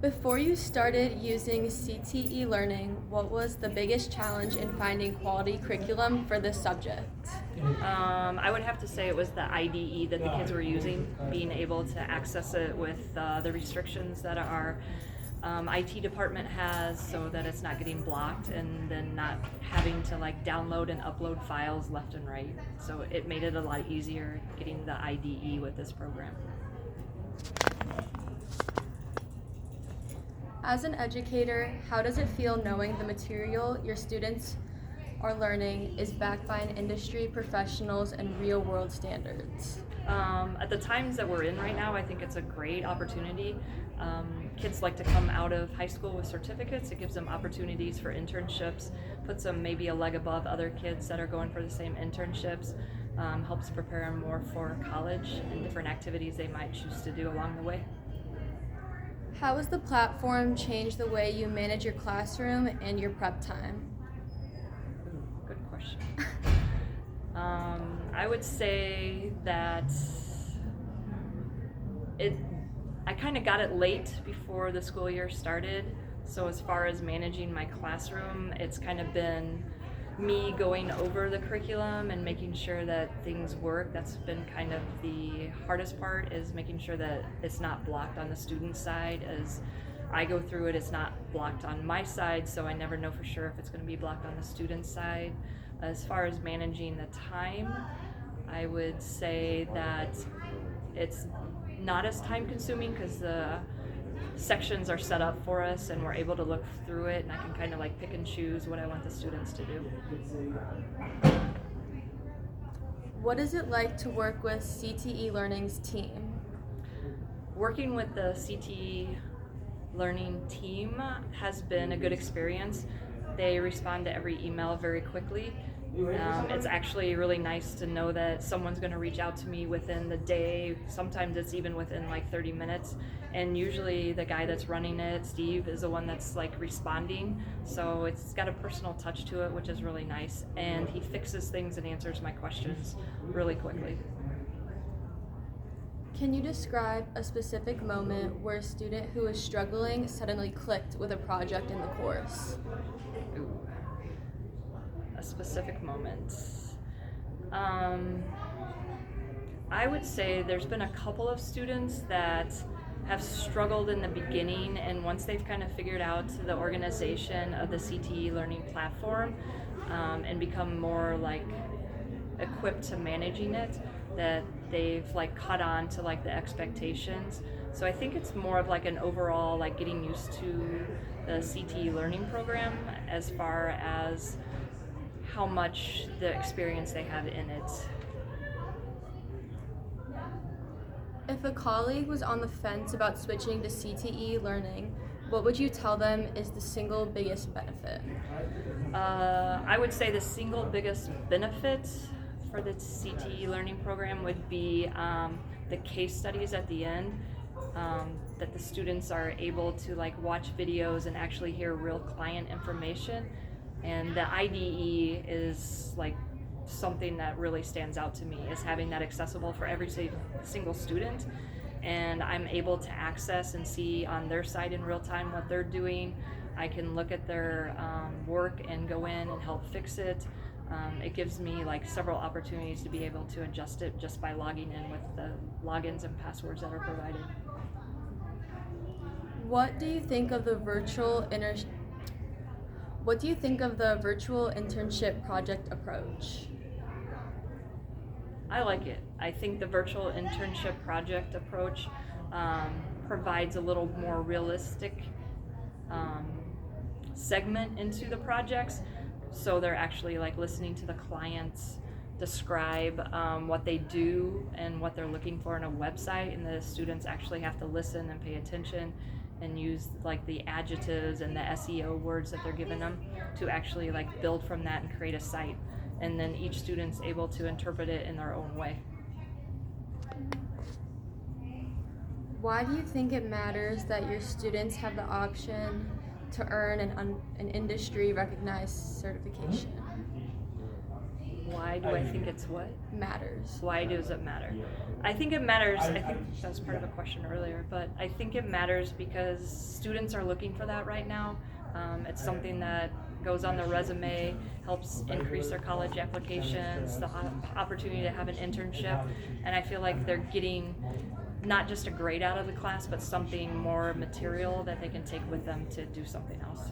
Before you started using CTE learning, what was the biggest challenge in finding quality curriculum for this subject? I would have to say it was the IDE that the kids were using, being able to access it with the restrictions that our IT department has, so that it's not getting blocked, and then not having to like download and upload files left and right. So it made it a lot easier getting the IDE with this program. As an educator, how does it feel knowing the material your students are learning is backed by an industry professionals and real-world standards? At the times that we're in right now, I think it's a great opportunity. Kids like to come out of high school with certificates. It gives them opportunities for internships, puts them maybe a leg above other kids that are going for the same internships, helps prepare them more for college and different activities they might choose to do along the way. How has the platform changed the way you manage your classroom and your prep time? Good question. I would say that I kind of got it late before the school year started. So as far as managing my classroom, it's kind of been me going over the curriculum and making sure that things work. That's been kind of the hardest part, is making sure that it's not blocked on the student side. As I go through it, it's not blocked on my side, so I never know for sure if it's going to be blocked on the student side. As far as managing the time, I would say that it's not as time consuming because the sections are set up for us and we're able to look through it, and I can kind of like pick and choose what I want the students to do. What is it like to work with CTE Learning's team? Working with the CTE Learning team has been a good experience. They respond to every email very quickly. It's actually really nice to know that someone's going to reach out to me within the day. Sometimes it's even within like 30 minutes. And usually the guy that's running it, Steve, is the one that's like responding. So it's got a personal touch to it, which is really nice. And he fixes things and answers my questions really quickly. Can you describe a specific moment where a student who is struggling suddenly clicked with a project in the course? Ooh. A specific moment. I would say there's been a couple of students that have struggled in the beginning, and once they've kind of figured out the organization of the CTE learning platform, and become more like equipped to managing it, that they've like caught on to like the expectations. So I think it's more of like an overall like getting used to the CTE learning program, as far as how much the experience they have in it. If a colleague was on the fence about switching to CTE learning, what would you tell them is the single biggest benefit? I would say the single biggest benefit for the CTE learning program would be the case studies at the end, that the students are able to like watch videos and actually hear real client information. And the IDE is like something that really stands out to me, is having that accessible for every single student. And I'm able to access and see on their side in real time what they're doing. I can look at their work and go in and help fix it. It gives me like several opportunities to be able to adjust it just by logging in with the logins and passwords that are provided. What do you think of the virtual internship project approach? I like it. I think the virtual internship project approach provides a little more realistic segment into the projects, so they're actually like listening to the clients describe what they do and what they're looking for in a website, and the students actually have to listen and pay attention and use like the adjectives and the SEO words that they're giving them to actually like build from that and create a site, and then each student's able to interpret it in their own way. Why do you think it matters that your students have the option to earn an industry recognized certification? Wow. Why do I think it's what? Matters. Why does it matter? I think it matters. I think that was part of a question earlier, but I think it matters because students are looking for that right now. It's something that goes on their resume, helps increase their college applications, the opportunity to have an internship, and I feel like they're getting not just a grade out of the class, but something more material that they can take with them to do something else.